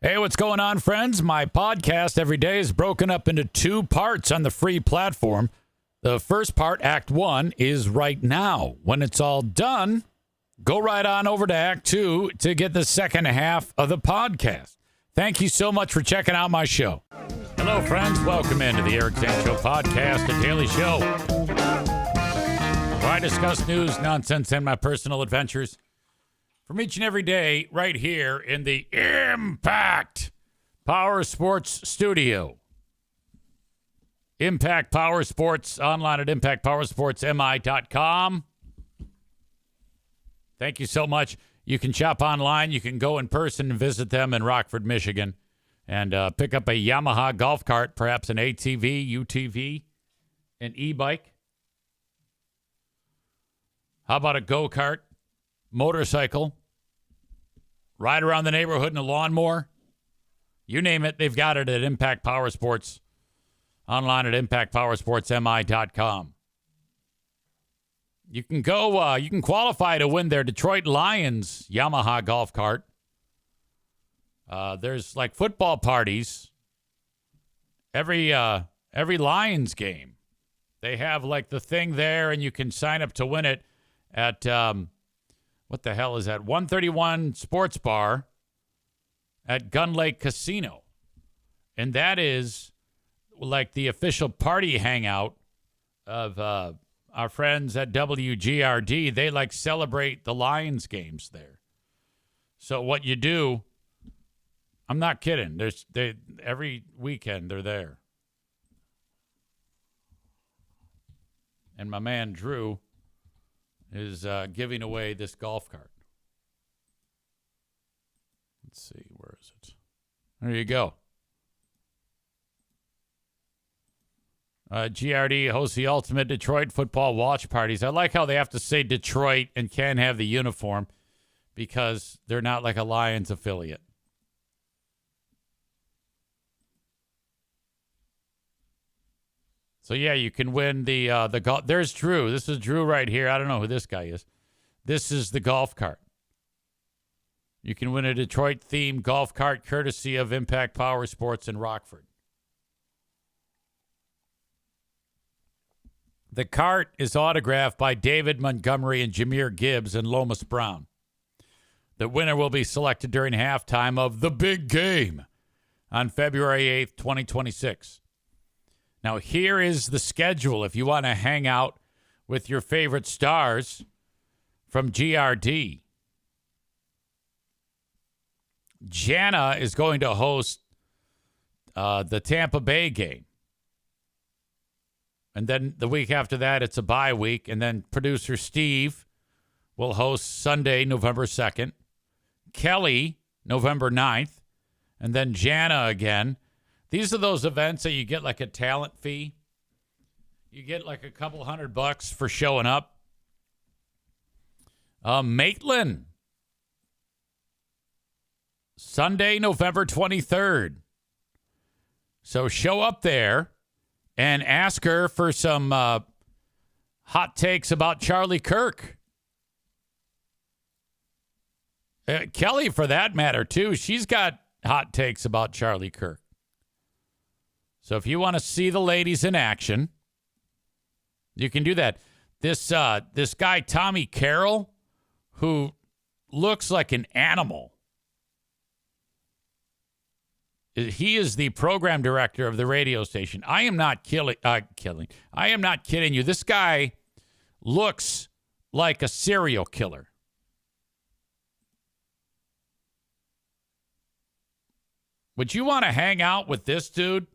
Hey, what's going on, friends? My podcast every day is broken up into two parts on the free platform. The first part, Act 1, is right now. When it's all done, go right on over to Act 2 to get the second half of the podcast. Thank you so much for checking out my show. Hello, friends. Welcome into the Eric Zan Show podcast, a daily show where I discuss news, nonsense, and my personal adventures from each and every day right here in the Impact Power Sports Studio. Impact Power Sports, online at impactpowersportsmi.com. Thank you so much. You can shop online. You can go in person and visit them in Rockford, Michigan, and pick up a Yamaha golf cart, perhaps an ATV, UTV, an e-bike. How about a go-kart? Motorcycle, ride around the neighborhood in a lawnmower, you name it, they've got it at Impact Power Sports, online at impactpowersportsmi.com. You can go, you can qualify to win their Detroit Lions Yamaha golf cart. There's like football parties every Lions game. They have like the thing there, and you can sign up to win it at what the hell is that? 131 Sports Bar at Gun Lake Casino. And that is like the official party hangout of our friends at WGRD. They like celebrate the Lions games there. So what you do, I'm not kidding. Every weekend they're there. And my man Drew is giving away this golf cart. Let's see, where is it? There you go. GRD hosts the ultimate Detroit football watch parties. I like how they have to say Detroit and can't have the uniform because they're not like a Lions affiliate. So, yeah, you can win the golf. There's Drew. This is Drew right here. I don't know who this guy is. This is the golf cart. You can win a Detroit-themed golf cart courtesy of Impact Power Sports in Rockford. The cart is autographed by David Montgomery and Jameer Gibbs and Lomas Brown. The winner will be selected during halftime of The Big Game on February 8th, 2026. Now, here is the schedule if you want to hang out with your favorite stars from GRD. Jana is going to host the Tampa Bay game. And then the week after that, it's a bye week. And then producer Steve will host Sunday, November 2nd. Kelly, November 9th. And then Jana again. These are those events that you get like a talent fee. You get like a couple $100 for showing up. Maitland. Sunday, November 23rd. So show up there and ask her for some hot takes about Charlie Kirk. Kelly, for that matter, too. She's got hot takes about Charlie Kirk. So if you want to see the ladies in action, you can do that. This guy, Tommy Carroll, who looks like an animal. He is the program director of the radio station. I am not killing. I am not kidding you. This guy looks like a serial killer. Would you want to hang out with this dude?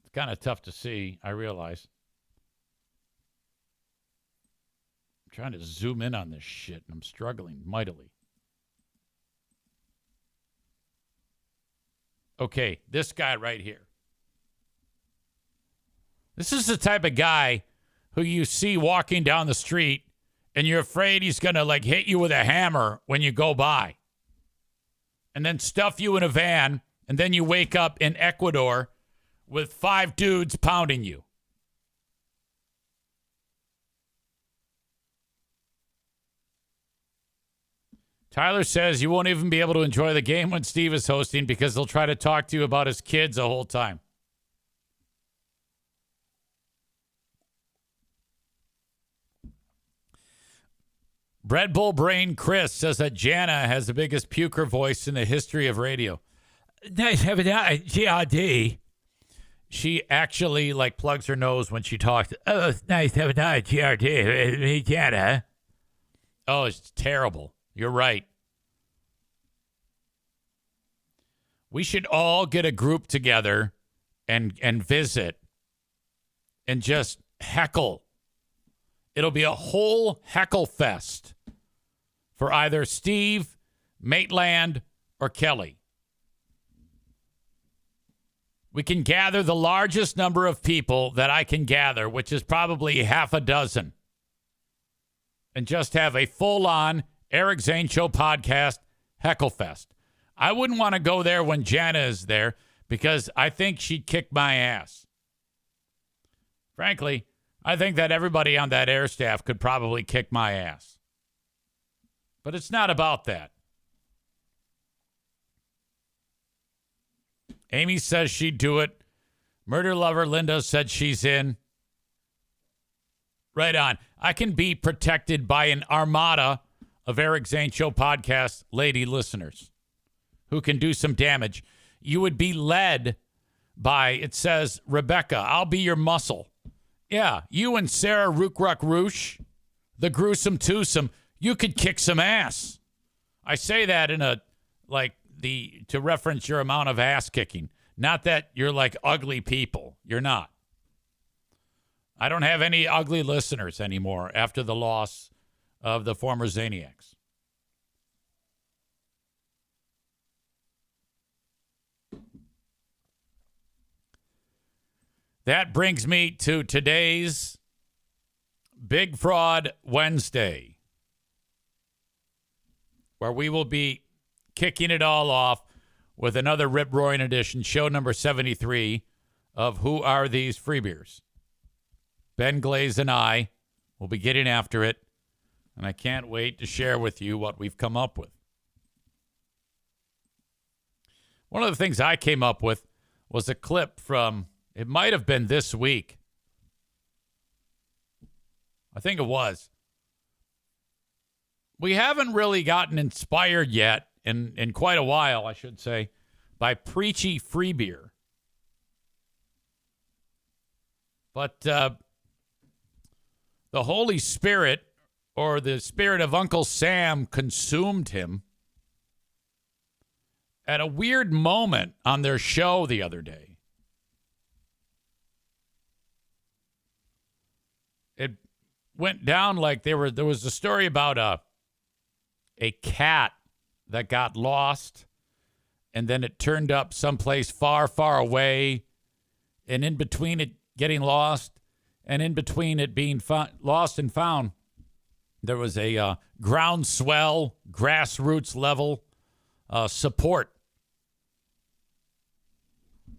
It's kind of tough to see, I realize. I'm trying to zoom in on this shit, and I'm struggling mightily. Okay, this guy right here. This is the type of guy who you see walking down the street, and you're afraid he's going to, like, hit you with a hammer when you go by. And then stuff you in a van, and then you wake up in Ecuador with 5 dudes pounding you. Tyler says you won't even be able to enjoy the game when Steve is hosting because they'll try to talk to you about his kids the whole time. Red Bull Brain Chris says that Jana has the biggest puker voice in the history of radio. Nice having that, GRD. She actually like plugs her nose when she talks. Oh, it's nice having that, GRD. Jana. Oh, it's terrible. You're right. We should all get a group together and visit and just heckle. It'll be a whole heckle fest for either Steve, Maitland, or Kelly. We can gather the largest number of people that I can gather, which is probably half a dozen, and just have a full-on Eric Zane Show podcast heckle fest. I wouldn't want to go there when Jana is there because I think she'd kick my ass. Frankly, I think that everybody on that air staff could probably kick my ass. But it's not about that. Amy says she'd do it. Murder lover Linda said she's in. Right on. I can be protected by an armada of Eric Zane Show podcast lady listeners who can do some damage. You would be led by, it says, Rebecca, I'll be your muscle. Yeah, you and Sarah Rookruck Roosh, the gruesome twosome, you could kick some ass. I say that in a, like, to reference your amount of ass kicking. Not that you're like ugly people. You're not. I don't have any ugly listeners anymore after the loss of the former Zaniacs. That brings me to today's Big Fraud Wednesday, where we will be kicking it all off with another rip-roaring edition, show number 73 of Who Are These Free Beers? Ben Glaze and I will be getting after it, and I can't wait to share with you what we've come up with. One of the things I came up with was a clip from, it might have been this week. I think it was. We haven't really gotten inspired yet, in quite a while, I should say, by preachy free beer. But the Holy Spirit, or the spirit of Uncle Sam, consumed him at a weird moment on their show the other day. It went down like there was a story about a cat that got lost, and then it turned up someplace far, far away, and in between it getting lost and in between it being lost and found, there was a groundswell, grassroots level support.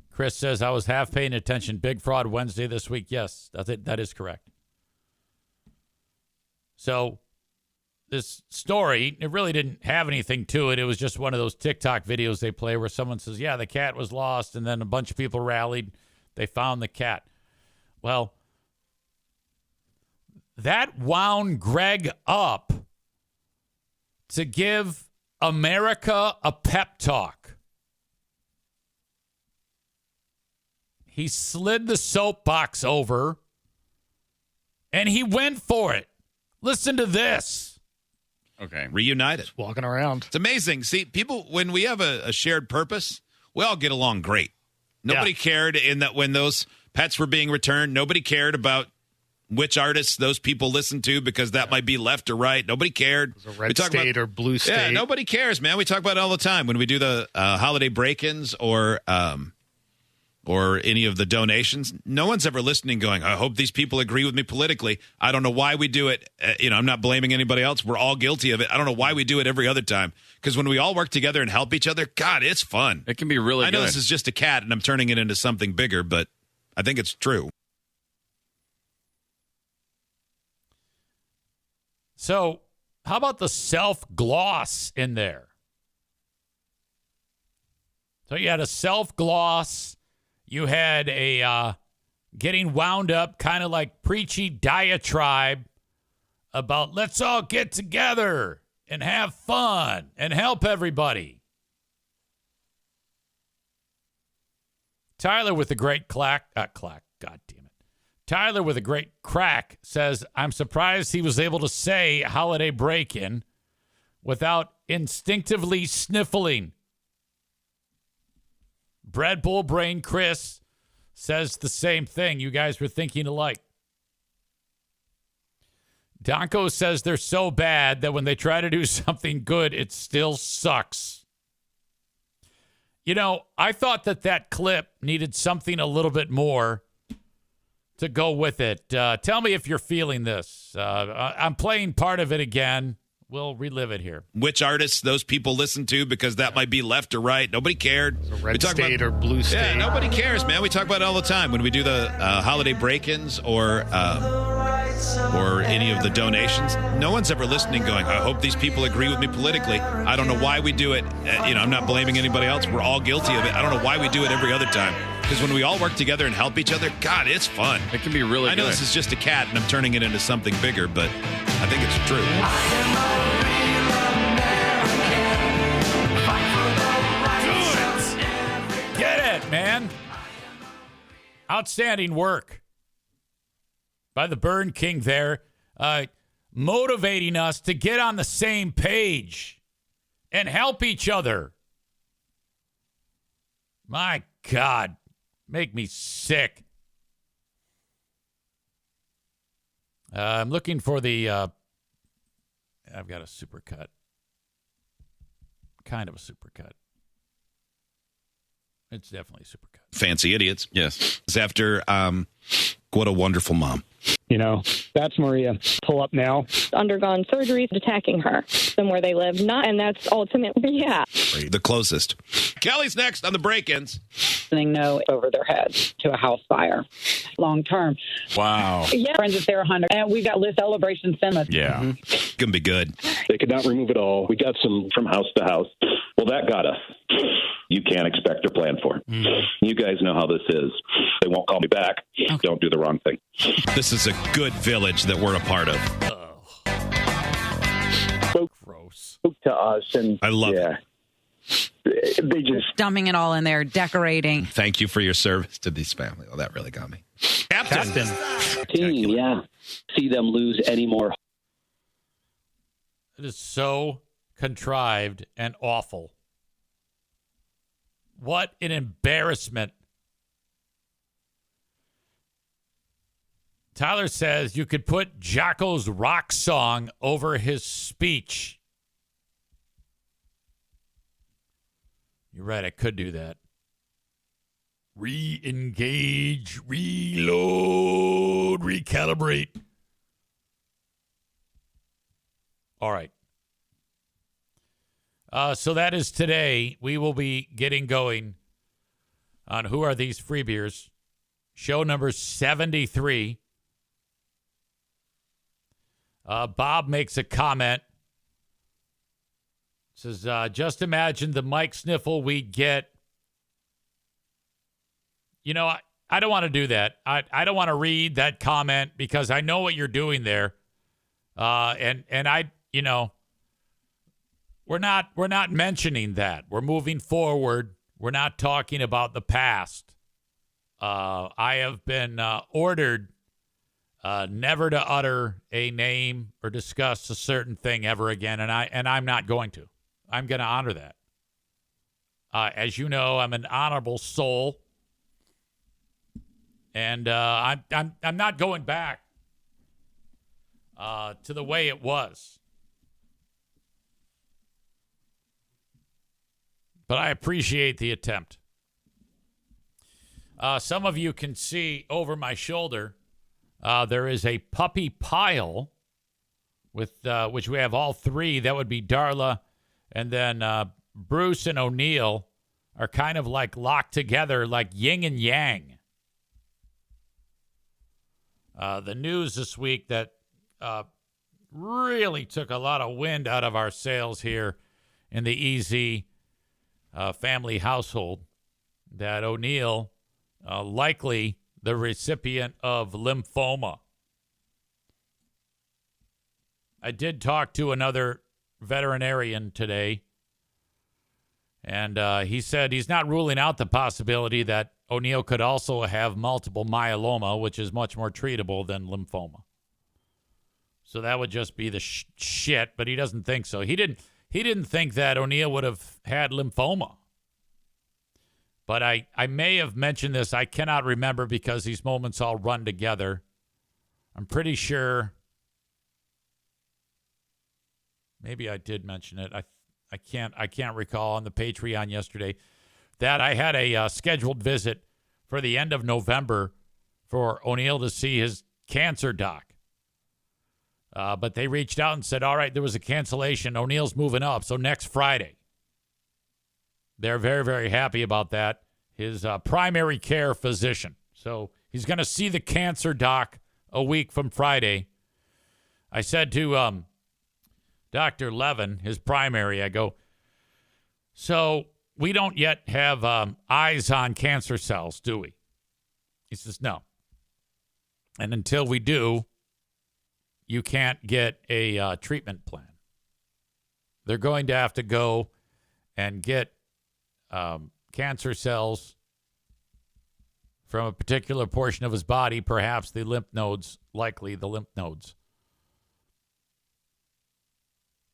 Chris says, I was half paying attention. Big Fraud Wednesday this week. Yes, that is correct. So this story, it really didn't have anything to it. It was just one of those TikTok videos they play where someone says, yeah, the cat was lost, and then a bunch of people rallied. They found the cat. Well, that wound Greg up to give America a pep talk. He slid the soapbox over, and he went for it. Listen to this. Okay. Reunited. Just walking around. It's amazing. See, people, when we have a shared purpose, we all get along great. Nobody cared in that when those pets were being returned. Nobody cared about which artists those people listened to because that might be left or right. Nobody cared. It was a red state or blue state. Yeah, nobody cares, man. We talk about it all the time when we do the holiday break-ins or any of the donations. No one's ever listening going, I hope these people agree with me politically. I don't know why we do it. I'm not blaming anybody else. We're all guilty of it. I don't know why we do it every other time. Because when we all work together and help each other, God, it's fun. It can be really good. I know this is just a cat and I'm turning it into something bigger, but I think it's true. So How about the self-gloss in there? So you had a self-gloss. You had a getting wound up, kind of like preachy diatribe about let's all get together and have fun and help everybody. Tyler with a great God damn it. Tyler with a great crack says, I'm surprised he was able to say holiday break-in without instinctively sniffling. Bread Bull Brain Chris says the same thing. You guys were thinking alike. Donko says they're so bad that when they try to do something good, it still sucks. You know, I thought that clip needed something a little bit more to go with it. Tell me if you're feeling this. I'm playing part of it again. We'll relive it here. Which artists those people listen to, because that might be left or right. Nobody cared. Red state or blue state. Yeah, nobody cares, man. We talk about it all the time when we do the holiday break-ins or any of the donations. No one's ever listening going, I hope these people agree with me politically. I don't know why we do it. I'm not blaming anybody else. We're all guilty of it. I don't know why we do it every other time. Because when we all work together and help each other, God, it's fun. It can be really good. I know this is just a cat, and I'm turning it into something bigger, but I think it's true. Get it, man. Outstanding work by the Burn King there, motivating us to get on the same page and help each other. My God, make me sick. I'm looking for the, I've got a supercut. Kind of a supercut. It's definitely a supercut. Fancy idiots. Yes. It's after What a Wonderful Mom. You know, that's Maria. Pull up now. Undergone surgeries attacking her from where they live. And that's ultimately, yeah. The closest. Kelly's next on the break-ins. No over their heads to a house fire long term. Wow. Yeah, friends at Sarah Hunter, and we got Liz Celebration Cinema. Yeah. Mm-hmm. Gonna be good. They could not remove it all. We got some from house to house. Well, that got us. You can't expect or plan for. You guys know how this is. They won't call me back. Okay. Don't do the wrong thing. This is a good village that we're a part of. Gross. Spoke to us, and I love it. They just dumping it all in there, decorating. Thank you for your service to this family. Oh, that really got me. Captain. Team, yeah. See them lose any more. It is so contrived and awful. What an embarrassment. Tyler says you could put Jocko's rock song over his speech. You're right, I could do that. Re-engage, reload, recalibrate. All right. So that is today. We will be getting going on Who Are These Free Beers? Show number 73. Bob makes a comment. Says, just imagine the Mike sniffle we get. You know, I don't want to do that. I don't want to read that comment because I know what you're doing there. And I, you know, we're not mentioning that. We're moving forward. We're not talking about the past. I have been ordered never to utter a name or discuss a certain thing ever again, and I'm not going to. I'm going to honor that. As you know, I'm an honorable soul, and I'm not going back to the way it was. But I appreciate the attempt. Some of you can see over my shoulder, there is a puppy pile with which we have all three. That would be Darla, and then Bruce and O'Neill are kind of like locked together like yin and yang. The news this week that really took a lot of wind out of our sails here in the EZ family household, that O'Neill likely the recipient of lymphoma. I did talk to another veterinarian today, and he said he's not ruling out the possibility that O'Neill could also have multiple myeloma, which is much more treatable than lymphoma. So that would just be the shit, but he doesn't think so. He didn't think that O'Neill would have had lymphoma. But I may have mentioned this. I cannot remember because these moments all run together. I'm pretty sure. Maybe I did mention it. I can't recall on the Patreon yesterday that I had a scheduled visit for the end of November for O'Neill to see his cancer doc. But they reached out and said, all right, there was a cancellation. O'Neill's moving up. So next Friday. They're very, very happy about that. His primary care physician. So he's going to see the cancer doc a week from Friday. I said to Dr. Levin, his primary, I go, so we don't yet have eyes on cancer cells, do we? He says, no. And until we do, you can't get a treatment plan. They're going to have to go and get cancer cells from a particular portion of his body, perhaps the lymph nodes, likely the lymph nodes.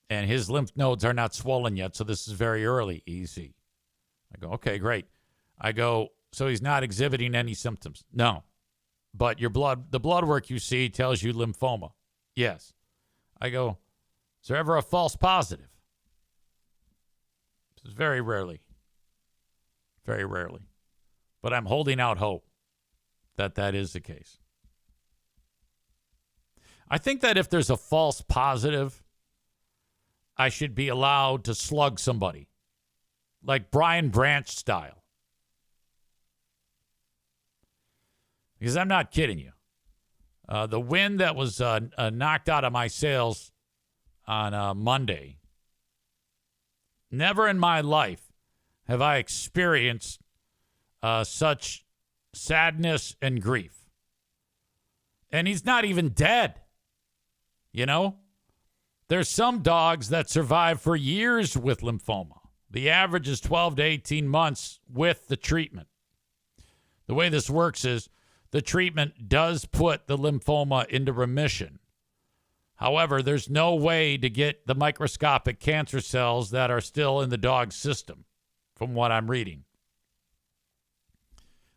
And his lymph nodes are not swollen yet, so this is very early, easy. I go, okay, great. I go, so he's not exhibiting any symptoms? No. But the blood work you see tells you lymphoma. Yes. I go, is there ever a false positive? This is very rarely. Very rarely. But I'm holding out hope that that is the case. I think that if there's a false positive, I should be allowed to slug somebody, like Brian Branch style. Because I'm not kidding you. The wind that was knocked out of my sails on Monday, never in my life have I experienced such sadness and grief. And he's not even dead, you know? There's some dogs that survive for years with lymphoma. The average is 12 to 18 months with the treatment. The way this works is the treatment does put the lymphoma into remission. However, there's no way to get the microscopic cancer cells that are still in the dog's system, from what I'm reading.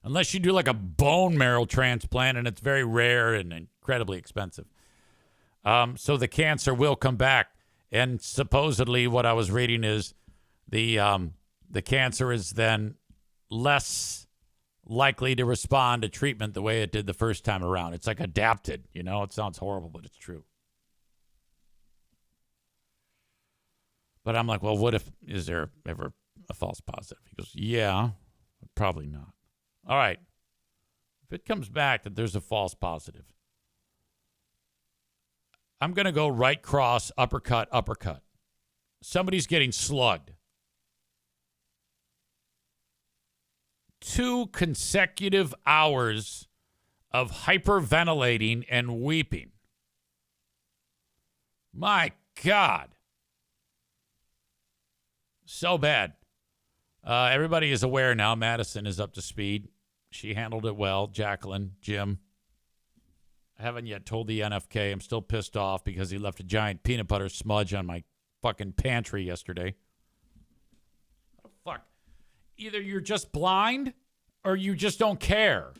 Unless you do like a bone marrow transplant, and it's very rare and incredibly expensive. So the cancer will come back. And supposedly what I was reading is the cancer is then less likely to respond to treatment the way it did the first time around. It's like adapted, you know? It sounds horrible, but it's true. But I'm like, well, is there ever a false positive? He goes, yeah, but probably not. All right. If it comes back that there's a false positive, I'm going to go right cross, uppercut, uppercut. Somebody's getting slugged. 2 consecutive hours of hyperventilating and weeping. My God. So bad. Everybody is aware now. Madison is up to speed. She handled it well. Jacqueline, Jim. I haven't yet told the NFK. I'm still pissed off because he left a giant peanut butter smudge on my fucking pantry yesterday. Oh, fuck. Either you're just blind or you just don't care.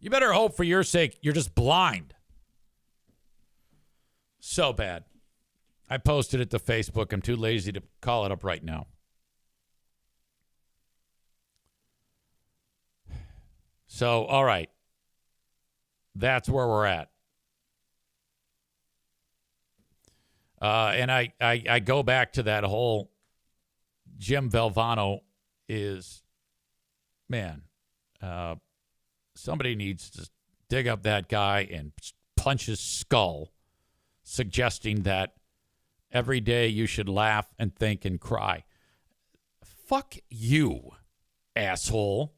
You better hope for your sake you're just blind. So bad. I posted it to Facebook. I'm too lazy to call it up right now. So, all right. That's where we're at. And I go back to that whole Jim Valvano is, man, somebody needs to dig up that guy and punch his skull, suggesting that every day you should laugh and think and cry. Fuck you, asshole.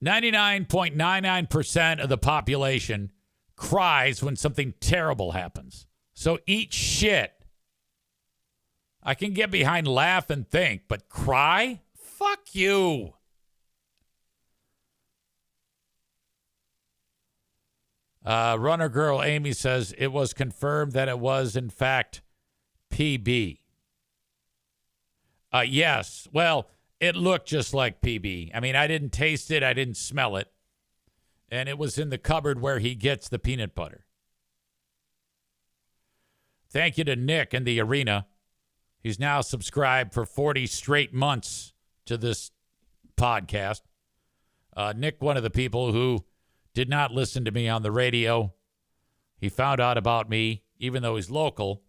99.99% of the population cries when something terrible happens. So eat shit. I can get behind laugh and think, but cry? Fuck you. Runner girl Amy says it was confirmed that it was, in fact, PB. Yes. Well, it looked just like PB. I mean, I didn't taste it. I didn't smell it. And it was in the cupboard where he gets the peanut butter. Thank you to Nick in the arena. He's now subscribed for 40 straight months to this podcast. Nick, one of the people who did not listen to me on the radio. He found out about me, even though he's local,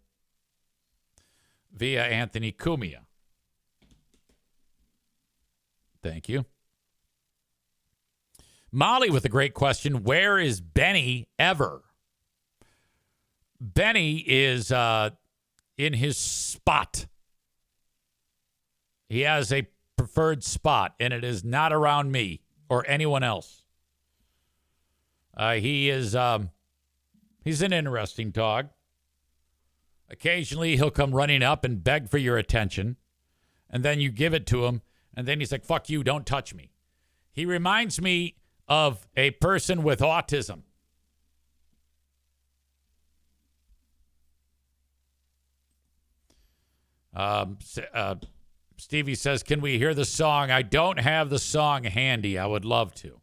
via Anthony Cumia. Thank you. Molly with a great question. Where is Benny ever? Benny is in his spot. He has a preferred spot, and it is not around me or anyone else. He's an interesting dog. Occasionally, he'll come running up and beg for your attention, and then you give it to him, and then he's like, fuck you, don't touch me. He reminds me of a person with autism. Stevie says, can we hear the song? I don't have the song handy. I would love to.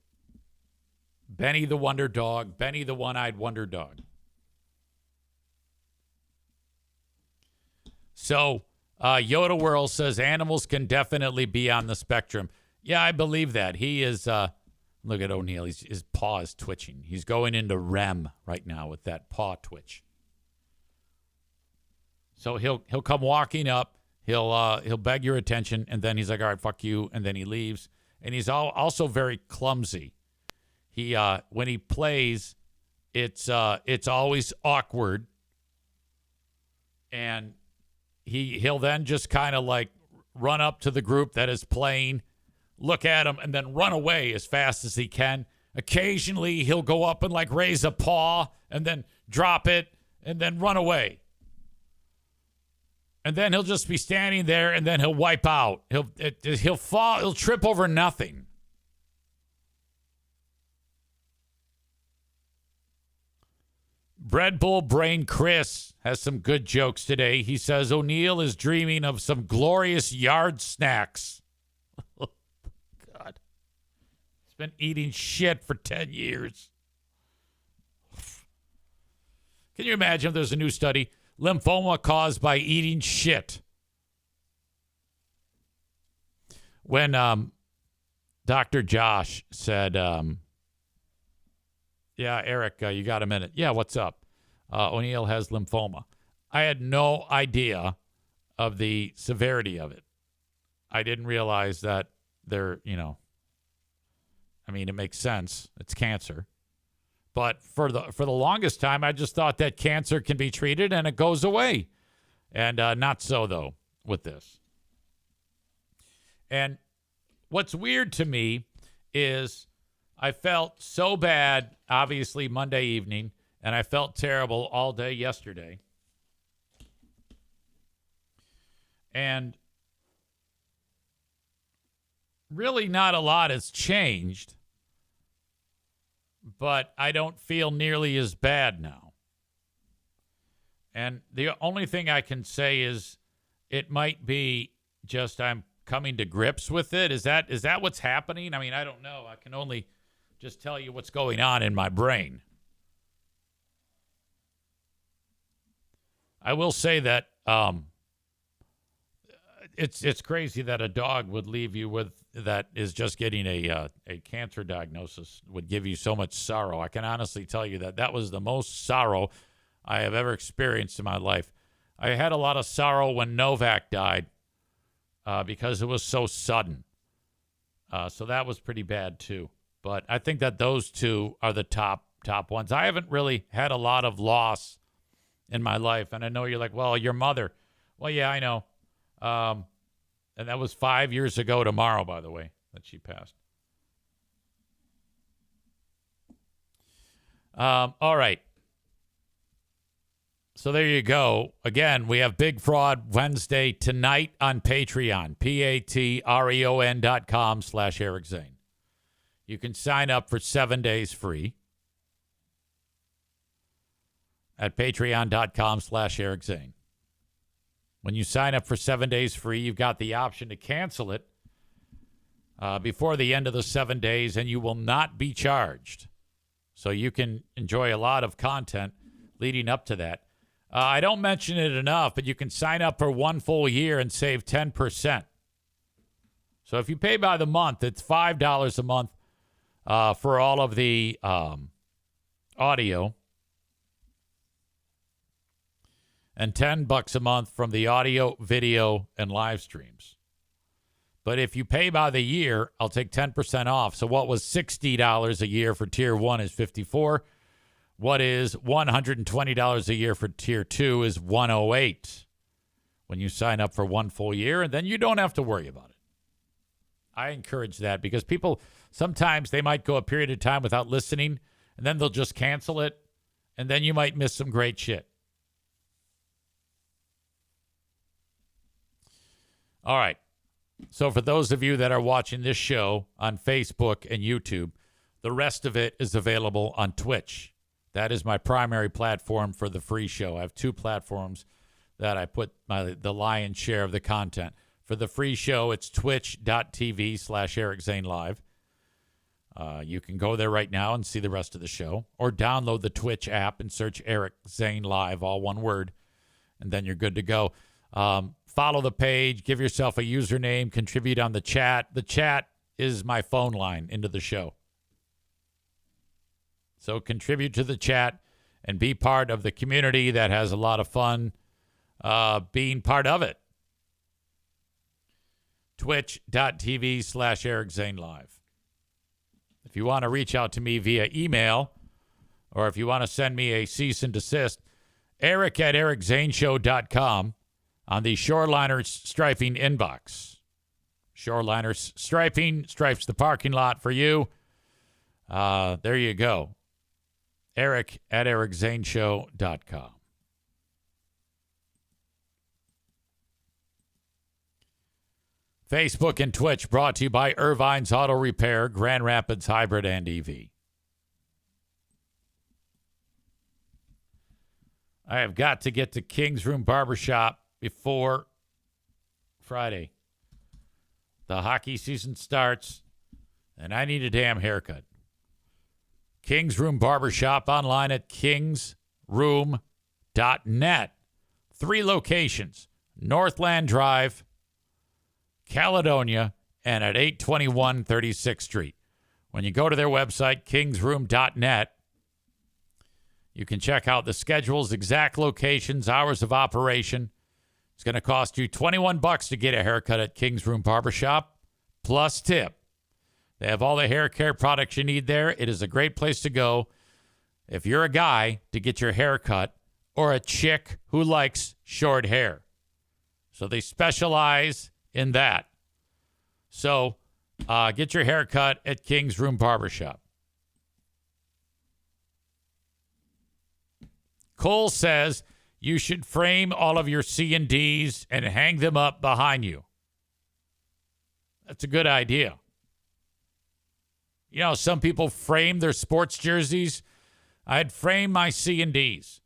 Benny the Wonder Dog. Benny the One-Eyed Wonder Dog. So, Yoda World says animals can definitely be on the spectrum. Yeah, I believe that. He is, look at O'Neill. His paw is twitching. He's going into REM right now with that paw twitch. So he'll come walking up. He'll beg your attention, and then he's like, all right, fuck you, and then he leaves. And he's also very clumsy. He when he plays, it's always awkward, and he'll then just kind of like run up to the group that is playing, look at him, and then run away as fast as he can. Occasionally, he'll go up and like raise a paw and then drop it and then run away. And then he'll just be standing there, and then he'll wipe out. He'll fall. He'll trip over nothing. Bread Bull Brain Chris has some good jokes today. He says O'Neill is dreaming of some glorious yard snacks. God. He's been eating shit for 10 years. Can you imagine if there's a new study? Lymphoma caused by eating shit. When Dr. Josh said, yeah, Eric, you got a minute. Yeah, what's up? O'Neill has lymphoma. I had no idea of the severity of it. I didn't realize that it makes sense. It's cancer. But for the longest time, I just thought that cancer can be treated and it goes away. And not so, though, with this. And what's weird to me is I felt so bad, obviously, Monday evening, and I felt terrible all day yesterday. And really not a lot has changed, but I don't feel nearly as bad now. And the only thing I can say is it might be just I'm coming to grips with it. Is that what's happening? I mean, I don't know. I can only just tell you what's going on in my brain. I will say that it's crazy that a dog would leave you with that is just getting a cancer diagnosis would give you so much sorrow. I can honestly tell you that was the most sorrow I have ever experienced in my life. I had a lot of sorrow when Novak died because it was so sudden. So that was pretty bad too. But I think that those two are the top top ones. I haven't really had a lot of loss in my life. And I know you're like, well, your mother. Well, yeah, I know. And that was 5 years ago tomorrow, by the way, that she passed. All right. So there you go. Again, we have Big Fraud Wednesday tonight on Patreon. patreon.com/Eric Zane. You can sign up for 7 days free at patreon.com/Eric Zane. When you sign up for 7 days free, you've got the option to cancel it before the end of the 7 days, and you will not be charged. So you can enjoy a lot of content leading up to that. I don't mention it enough, but you can sign up for 1 full year and save 10%. So if you pay by the month, it's $5 a month for all of the audio and $10 a month from the audio, video, and live streams. But if you pay by the year, I'll take 10% off. So what was $60 a year for Tier 1 is $54. What is $120 a year for Tier 2 is $108 when you sign up for 1 full year, and then you don't have to worry about it. I encourage that because people, sometimes they might go a period of time without listening, and then they'll just cancel it, and then you might miss some great shit. All right. So for those of you that are watching this show on Facebook and YouTube, the rest of it is available on Twitch. That is my primary platform for the free show. I have 2 platforms that I put the lion's share of the content. For the free show, it's twitch.tv/Eric Zane Live. You can go there right now and see the rest of the show, or download the Twitch app and search Eric Zane Live, all one word, and then you're good to go. Follow the page, give yourself a username, contribute on the chat. The chat is my phone line into the show. So contribute to the chat and be part of the community that has a lot of fun being part of it. Twitch.tv/Eric Zane Live. If you want to reach out to me via email, or if you want to send me a cease and desist, eric@ericzaneshow.com on the Shoreliners Striping inbox. Shoreliners Striping stripes the parking lot for you. There you go. eric@ericzaneshow.com. Facebook and Twitch brought to you by Irvine's Auto Repair, Grand Rapids Hybrid and EV. I have got to get to King's Room Barbershop before Friday. The hockey season starts, and I need a damn haircut. King's Room Barbershop online at kingsroom.net. 3 locations, Northland Drive, Caledonia, and at 821 36th Street. When you go to their website, kingsroom.net, you can check out the schedules, exact locations, hours of operation. It's going to cost you $21 to get a haircut at King's Room Barbershop, plus tip. They have all the hair care products you need there. It is a great place to go if you're a guy to get your hair cut or a chick who likes short hair. So they specialize in that. So get your hair cut at King's Room Barbershop. Cole says you should frame all of your C&Ds and hang them up behind you. That's a good idea. You know, some people frame their sports jerseys. I'd frame my C&Ds.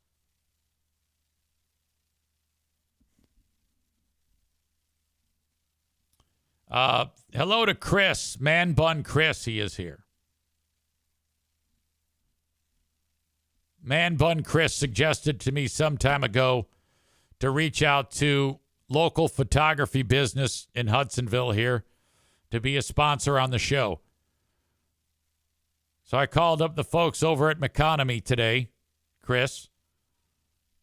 Hello to Chris. Man Bun Chris, he is here. Man Bun Chris suggested to me some time ago to reach out to local photography business in Hudsonville here to be a sponsor on the show. So I called up the folks over at McConomy today, Chris.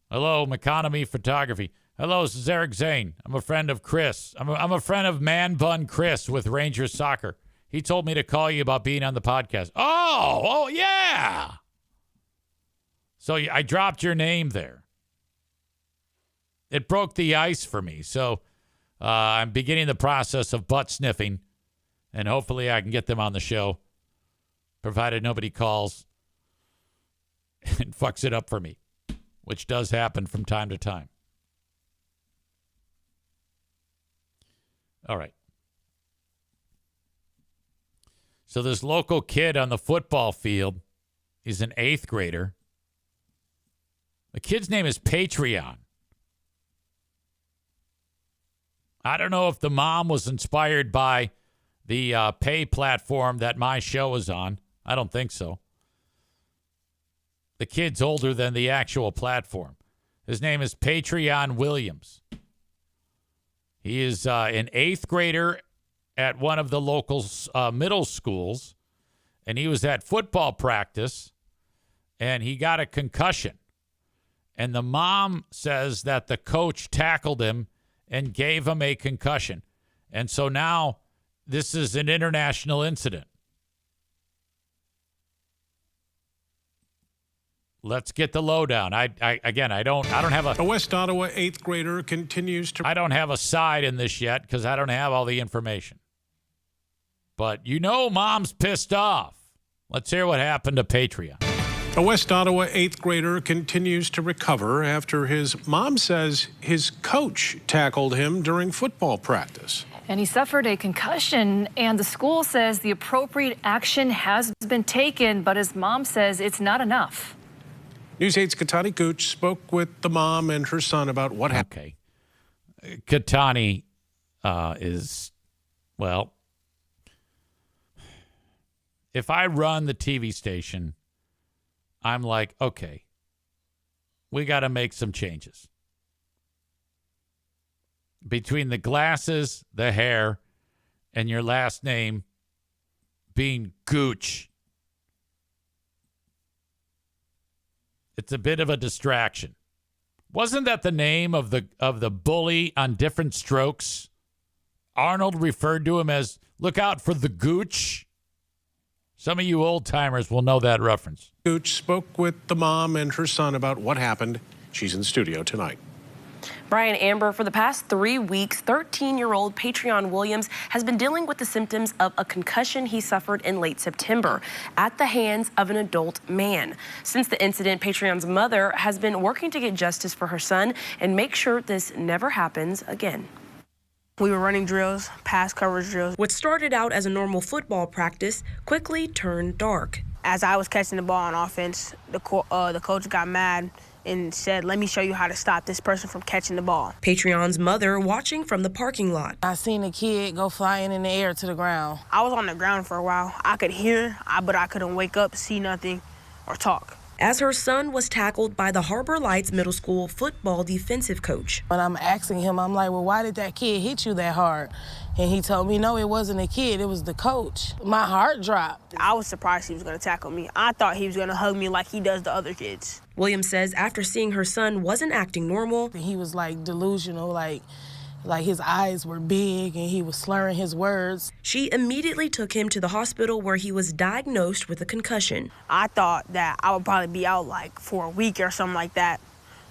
Hello, McConomy Photography. Hello, this is Eric Zane. I'm a friend of Chris. I'm a friend of Man Bun Chris with Rangers Soccer. He told me to call you about being on the podcast. Oh, yeah. So I dropped your name there. It broke the ice for me. So I'm beginning the process of butt sniffing, and hopefully I can get them on the show, provided nobody calls and fucks it up for me, which does happen from time to time. All right. So this local kid on the football field is an 8th grader. The kid's name is Patreon. I don't know if the mom was inspired by the pay platform that my show is on. I don't think so. The kid's older than the actual platform. His name is Patreon Williams. He is an 8th grader at one of the local middle schools, and he was at football practice, and he got a concussion. And the mom says that the coach tackled him and gave him a concussion. And so now this is an international incident. Let's get the lowdown. I don't have a West Ottawa 8th grader continues to... I don't have a side in this yet because I don't have all the information. But mom's pissed off. Let's hear what happened to Patreon. A West Ottawa 8th grader continues to recover after his mom says his coach tackled him during football practice. And he suffered a concussion, and the school says the appropriate action has been taken, but his mom says it's not enough. News 8's Katani Gooch spoke with the mom and her son about what happened. Okay. Katani is, well, if I run the TV station, I'm like, okay, we got to make some changes. Between the glasses, the hair, and your last name being Gooch, it's a bit of a distraction. Wasn't that the name of the bully on Different Strokes? Arnold referred to him as, look out for the Gooch. Some of you old timers will know that reference. Gooch spoke with the mom and her son about what happened. She's in studio tonight. Brian Amber, for the past 3 weeks, 13-year-old Patreon Williams has been dealing with the symptoms of a concussion he suffered in late September at the hands of an adult man. Since the incident, Patreon's mother has been working to get justice for her son and make sure this never happens again. We were running drills, pass coverage drills. What started out as a normal football practice quickly turned dark. As I was catching the ball on offense, the coach got mad and said, let me show you how to stop this person from catching the ball. Patreon's mother watching from the parking lot. I seen a kid go flying in the air to the ground. I was on the ground for a while. I could hear, but I couldn't wake up, see nothing, or talk. As her son was tackled by the Harbor Lights Middle School football defensive coach. When I'm asking him, I'm like, well, why did that kid hit you that hard? And he told me, no, it wasn't a kid, it was the coach. My heart dropped. I was surprised he was going to tackle me. I thought he was going to hug me like he does the other kids. Williams says after seeing her son wasn't acting normal. He was like delusional, like his eyes were big and he was slurring his words. She immediately took him to the hospital where he was diagnosed with a concussion. I thought that I would probably be out like for a week or something like that.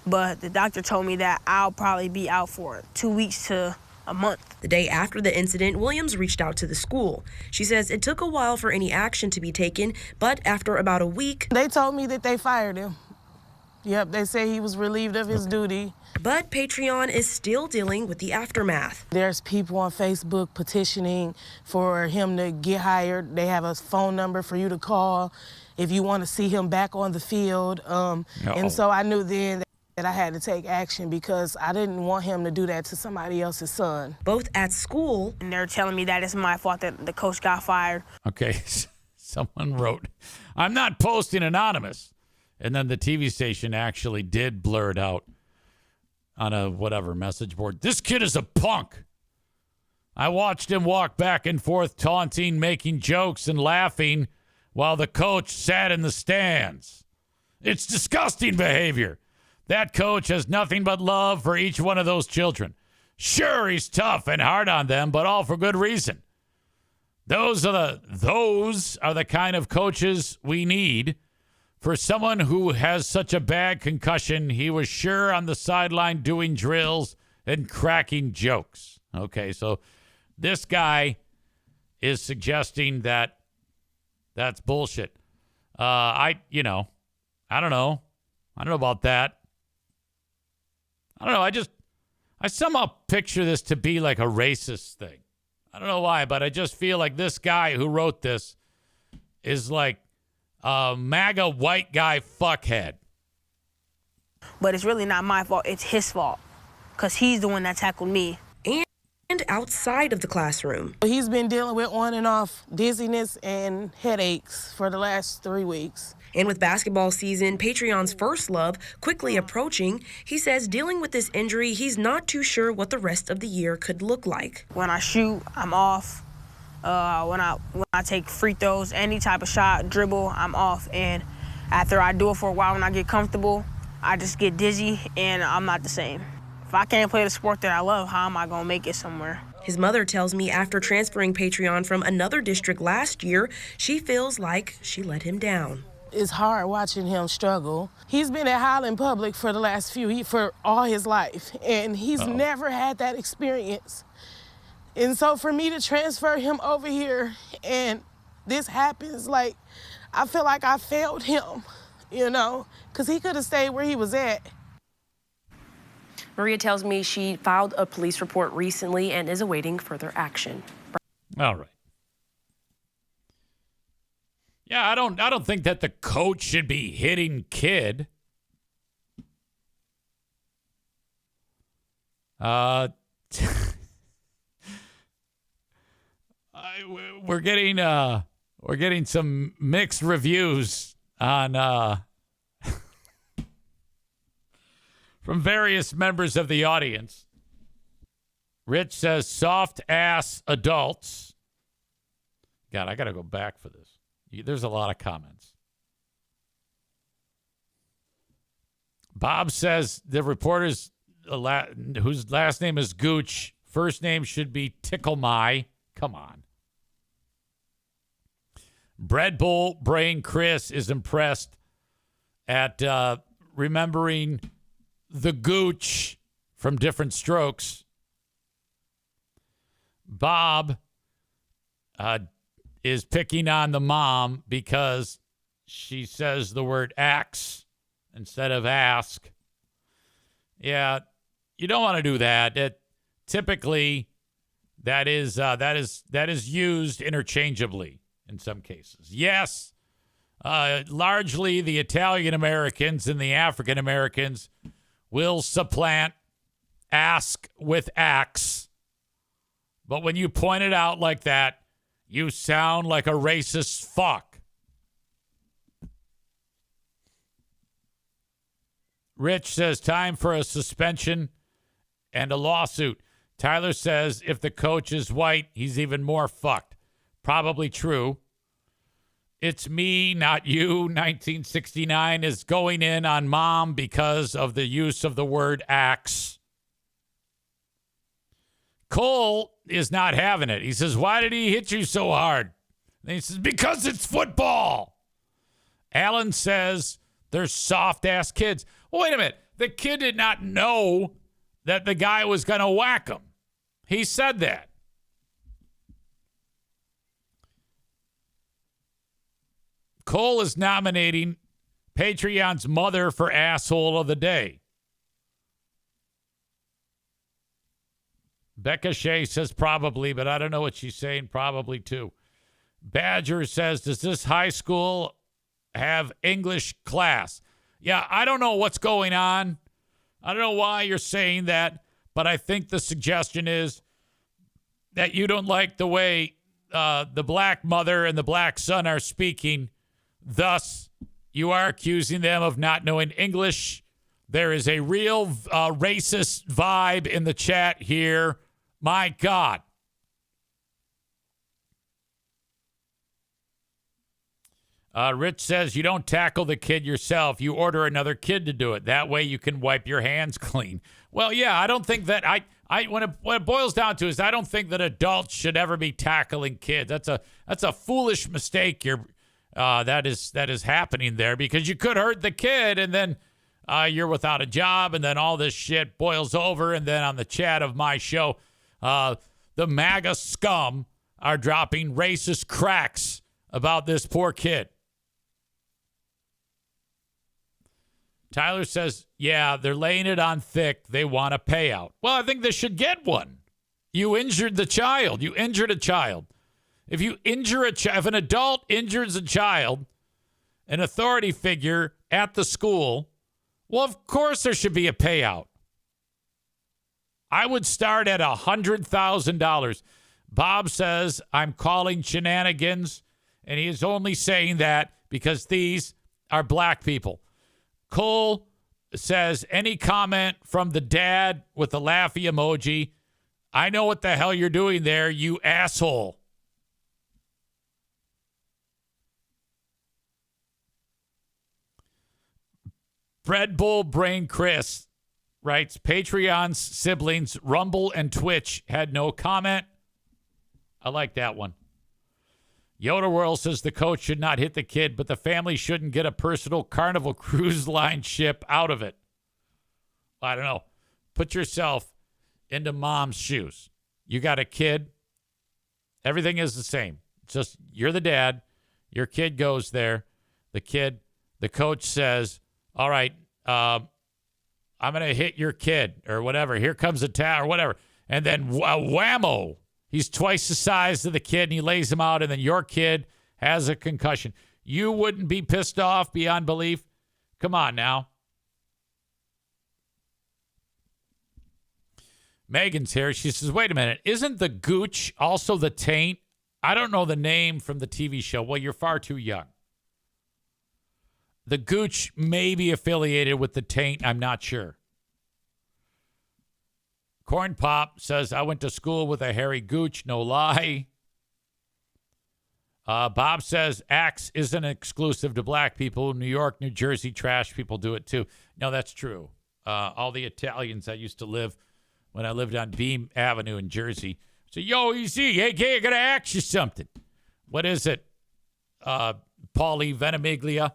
But the doctor told me that I'll probably be out for 2 weeks to a month. The day after the incident, Williams reached out to the school. She says it took a while for any action to be taken, but after about a week, they told me that they fired him. Yep, they say he was relieved of his duty. But Patreon is still dealing with the aftermath. There's people on Facebook petitioning for him to get hired. They have a phone number for you to call if you want to see him back on the field. And so I knew then that I had to take action because I didn't want him to do that to somebody else's son. Both at school. And they're telling me that it's my fault that the coach got fired. Okay, someone wrote, I'm not posting anonymous. And then the TV station actually did blur it out on a whatever message board. This kid is a punk. I watched him walk back and forth, taunting, making jokes, and laughing while the coach sat in the stands. It's disgusting behavior. That coach has nothing but love for each one of those children. Sure, he's tough and hard on them, but all for good reason. Those are the kind of coaches we need For someone who has such a bad concussion, he was sure on the sideline doing drills and cracking jokes. Okay, so this guy is suggesting that that's bullshit. I don't know. I don't know about that. I don't know. I somehow picture this to be like a racist thing. I don't know why, but I just feel like this guy who wrote this is like a MAGA white guy fuckhead. But it's really not my fault. It's his fault because he's the one that tackled me. And outside of the classroom. He's been dealing with on and off dizziness and headaches for the last 3 weeks. And with basketball season, Patreon's first love, quickly approaching, he says dealing with this injury, he's not too sure what the rest of the year could look like. When I shoot, I'm off. When I take free throws, any type of shot, dribble, I'm off. And after I do it for a while, when I get comfortable, I just get dizzy and I'm not the same. If I can't play the sport that I love, how am I going to make it somewhere? His mother tells me after transferring Patreon from another district last year, she feels like she let him down. It's hard watching him struggle. He's been at Highland Public for the last for all his life, and he's never had that experience. And so for me to transfer him over here and this happens, like, I feel like I failed him, because he could have stayed where he was at. Maria tells me she filed a police report recently and is awaiting further action. All right. Yeah, I don't think that the coach should be hitting kid. We're getting some mixed reviews on from various members of the audience. Rich says soft ass adults. God, I got to go back for this. There's a lot of comments. Bob says the reporter's whose last name is Gooch, first name should be Tickle My. Come on. Bread Bowl Brain Chris is impressed at remembering the Gooch from Different Strokes. Bob is picking on the mom because she says the word axe instead of ask. Yeah, you don't want to do that. Typically, that is used interchangeably in some cases. Yes, largely the Italian Americans and the African Americans will supplant ask with axe. But when you point it out like that, you sound like a racist fuck. Rich says time for a suspension and a lawsuit. Tyler says if the coach is white, he's even more fucked. Probably true. It's me, not you. 1969 is going in on mom because of the use of the word axe. Cole is not having it. He says, why did he hit you so hard? And he says, because it's football. Alan says, they're soft-ass kids. Well, wait a minute. The kid did not know that the guy was going to whack him. He said that. Cole is nominating Patreon's mother for asshole of the day. Becca Shea says probably, but I don't know what she's saying. Probably too. Badger says, does this high school have English class? Yeah, I don't know what's going on. I don't know why you're saying that, but I think the suggestion is that you don't like the way the black mother and the black son are speaking. Thus, you are accusing them of not knowing English. There is a real racist vibe in the chat here. My God. Rich says you don't tackle the kid yourself. You order another kid to do it. That way you can wipe your hands clean. Well, yeah, I don't think that when it boils down to is I don't think that adults should ever be tackling kids. That's a foolish mistake that is happening there, because you could hurt the kid and then you're without a job, and then all this shit boils over. And then on the chat of my show, the MAGA scum are dropping racist cracks about this poor kid. Tyler says, yeah, they're laying it on thick. They want a payout. Well, I think they should get one. You injured the child. You injured a child. If you injure if an adult injures a child, an authority figure at the school, well, of course there should be a payout. I would start at $100,000. Bob says, I'm calling shenanigans, and he is only saying that because these are black people. Cole says, any comment from the dad with the laughy emoji? I know what the hell you're doing there, you asshole. Bread Bowl Brain Chris writes, Patreon's siblings, Rumble and Twitch, had no comment. I like that one. Yoda World says the coach should not hit the kid, but the family shouldn't get a personal Carnival Cruise Line ship out of it. I don't know. Put yourself into mom's shoes. You got a kid. Everything is the same. It's just you're the dad. Your kid goes there. The coach says, all right, I'm going to hit your kid or whatever. Here comes a towel or whatever. And then whammo. He's twice the size of the kid, and he lays him out, and then your kid has a concussion. You wouldn't be pissed off beyond belief? Come on now. Megan's here. She says, wait a minute. Isn't the Gooch also the taint? I don't know the name from the TV show. Well, you're far too young. The Gooch may be affiliated with the taint. I'm not sure. Corn Pop says, I went to school with a Harry Gooch, no lie. Bob says, Axe isn't exclusive to black people. New York, New Jersey, trash people do it too. No, that's true. All the Italians that used to live when I lived on Beam Avenue in Jersey. So, yo, easy. Hey, I got to ask you something. What is it? Paulie Venimiglia.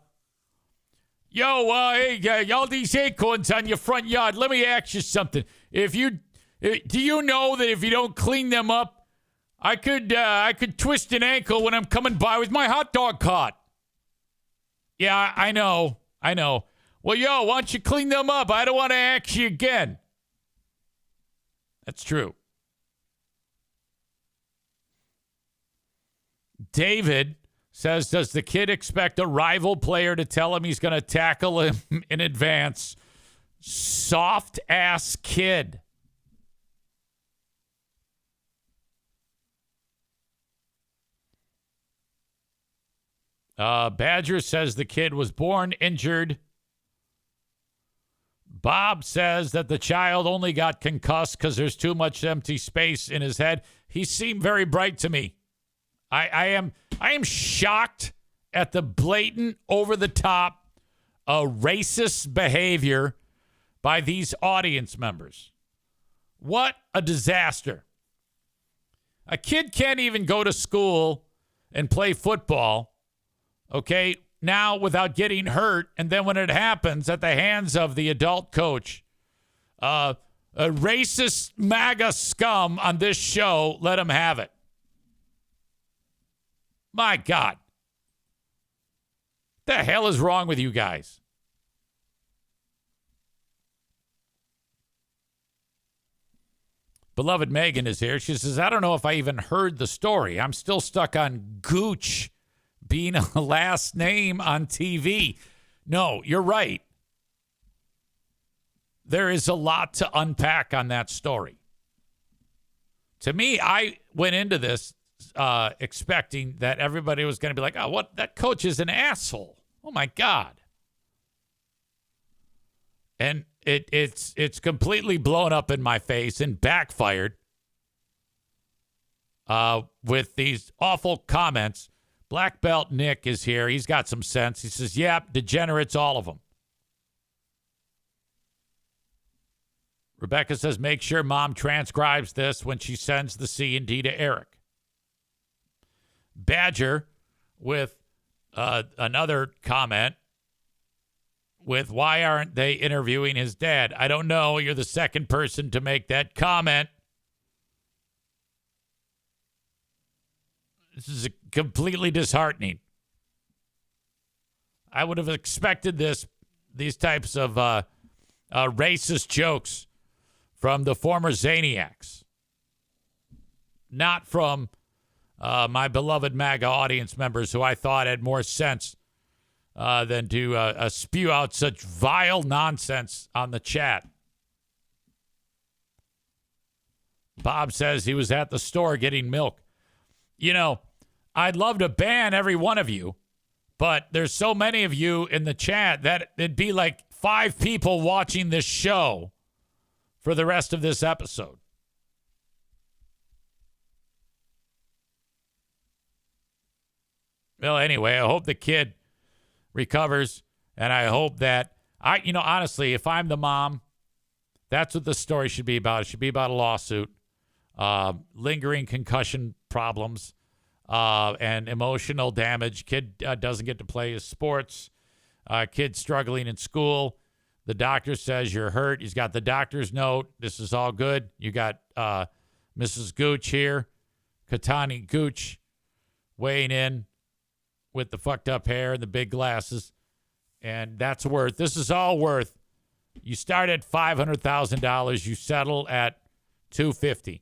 Yo, hey, all these acorns on your front yard. Let me ask you something. Do you know that if you don't clean them up, I could twist an ankle when I'm coming by with my hot dog cart? Yeah, I know. Well, yo, why don't you clean them up? I don't want to ask you again. That's true. David says, does the kid expect a rival player to tell him he's going to tackle him in advance? Soft-ass kid. Badger says the kid was born injured. Bob says that the child only got concussed because there's too much empty space in his head. He seemed very bright to me. I am shocked at the blatant, over-the-top, racist behavior by these audience members. What a disaster. A kid can't even go to school and play football, okay, now without getting hurt, and then when it happens at the hands of the adult coach, a racist MAGA scum on this show, let him have it. My God. The hell is wrong with you guys? Beloved Megan is here. She says, I don't know if I even heard the story. I'm still stuck on Gooch being a last name on TV. No, you're right. There is a lot to unpack on that story. To me, I went into this expecting that everybody was going to be like, oh, what? That coach is an asshole. Oh, my God. And it's completely blown up in my face and backfired with these awful comments. Black Belt Nick is here. He's got some sense. He says, yep, degenerates, all of them. Rebecca says, make sure mom transcribes this when she sends the C&D to Eric. Badger with Another comment with why aren't they interviewing his dad? I don't know. You're the second person to make that comment. This is completely disheartening. I would have expected these types of racist jokes from the former Zaniacs, not from my beloved MAGA audience members who I thought had more sense than to spew out such vile nonsense on the chat. Bob says he was at the store getting milk. You know, I'd love to ban every one of you, but there's so many of you in the chat that it'd be like 5 people watching this show for the rest of this episode. Well, anyway, I hope the kid recovers, and I hope that honestly, if I'm the mom, that's what the story should be about. It should be about a lawsuit, lingering concussion problems, and emotional damage. Kid doesn't get to play his sports. Kid struggling in school. The doctor says you're hurt. He's got the doctor's note. This is all good. You got Mrs. Gooch here, Katani Gooch, weighing in with the fucked up hair and the big glasses. And this is all worth. You start at $500,000. You settle at $250,000.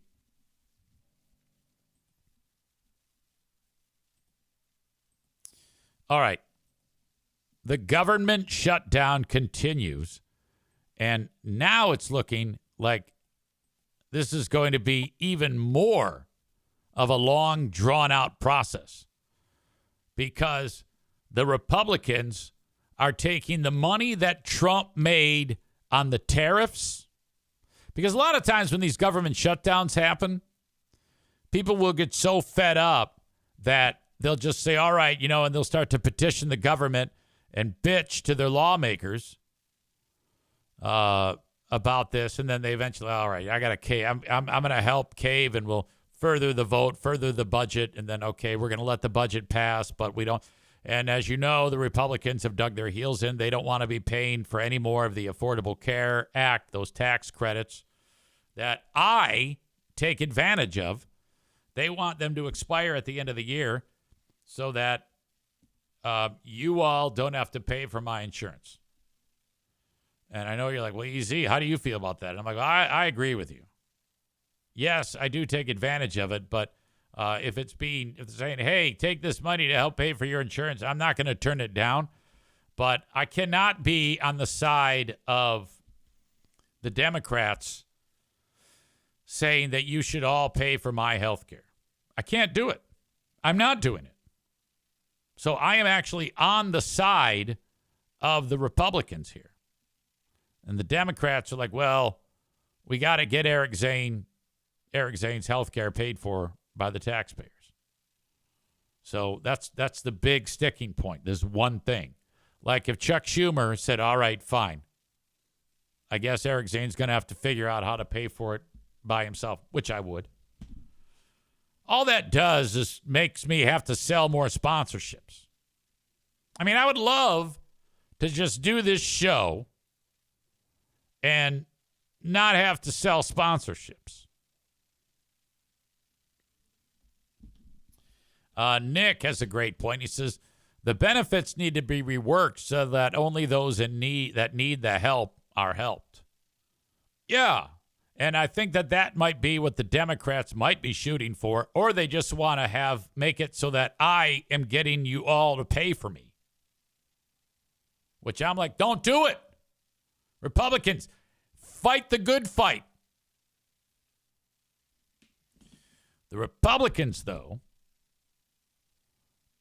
All right. The government shutdown continues, and now it's looking like this is going to be even more of a long, drawn-out process because the Republicans are taking the money that Trump made on the tariffs, because a lot of times when these government shutdowns happen, people will get so fed up that they'll just say, all right, and they'll start to petition the government and bitch to their lawmakers about this. And then they eventually, all right, I got to cave. I'm going to help cave, and we'll further the vote, further the budget. And then, okay, we're going to let the budget pass, but we don't. And as you know, the Republicans have dug their heels in. They don't want to be paying for any more of the Affordable Care Act, those tax credits that I take advantage of. They want them to expire at the end of the year so that you all don't have to pay for my insurance. And I know you're like, well, EZ, how do you feel about that? And I'm like, well, I agree with you. Yes, I do take advantage of it, but if it's saying, hey, take this money to help pay for your insurance, I'm not going to turn it down. But I cannot be on the side of the Democrats saying that you should all pay for my health care. I can't do it. I'm not doing it. So I am actually on the side of the Republicans here. And the Democrats are like, well, we got to get Eric Zane's health care paid for by the taxpayers. So that's the big sticking point. There's one thing. Like if Chuck Schumer said, all right, fine, I guess Eric Zane's going to have to figure out how to pay for it by himself, which I would. All that does is makes me have to sell more sponsorships. I mean, I would love to just do this show and not have to sell sponsorships. Nick has a great point. He says, the benefits need to be reworked so that only those that need the help are helped. Yeah. And I think that might be what the Democrats might be shooting for, or they just want to make it so that I am getting you all to pay for me. Which I'm like, don't do it. Republicans, fight the good fight. The Republicans, though,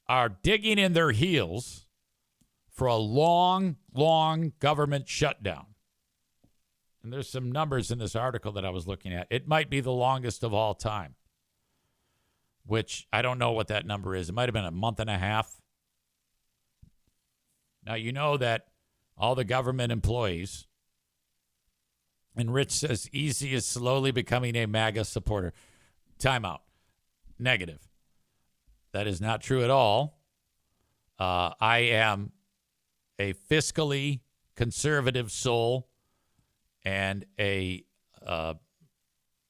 are digging in their heels for a long, long government shutdown. And there's some numbers in this article that I was looking at. It might be the longest of all time, which I don't know what that number is. It might have been a month and a half. Now, you know that all the government employees, and Rich says Easy is slowly becoming a MAGA supporter. Time out. Negative. That is not true at all. I am a fiscally conservative soul and a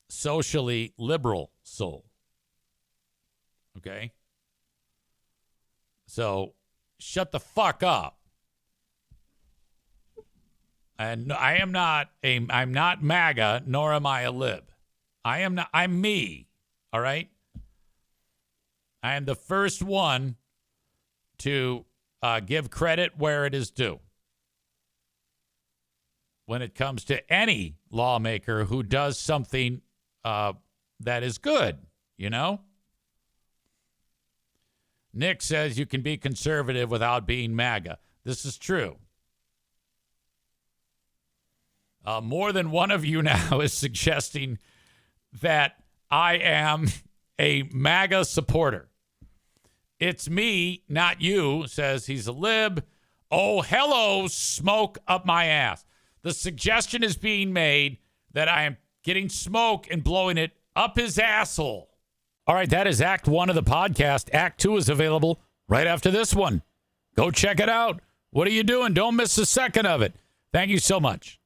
socially liberal soul. Okay? So shut the fuck up. And I'm not MAGA, nor am I a lib. I'm me. All right? I am the first one to give credit where it is due when it comes to any lawmaker who does something that is good, you know? Nick says you can be conservative without being MAGA. This is true. More than one of you now is suggesting that I am a MAGA supporter. It's me, not you, says he's a lib. Oh, hello, smoke up my ass. The suggestion is being made that I am getting smoke and blowing it up his asshole. All right, that is Act 1 of the podcast. Act 2 is available right after this one. Go check it out. What are you doing? Don't miss a second of it. Thank you so much.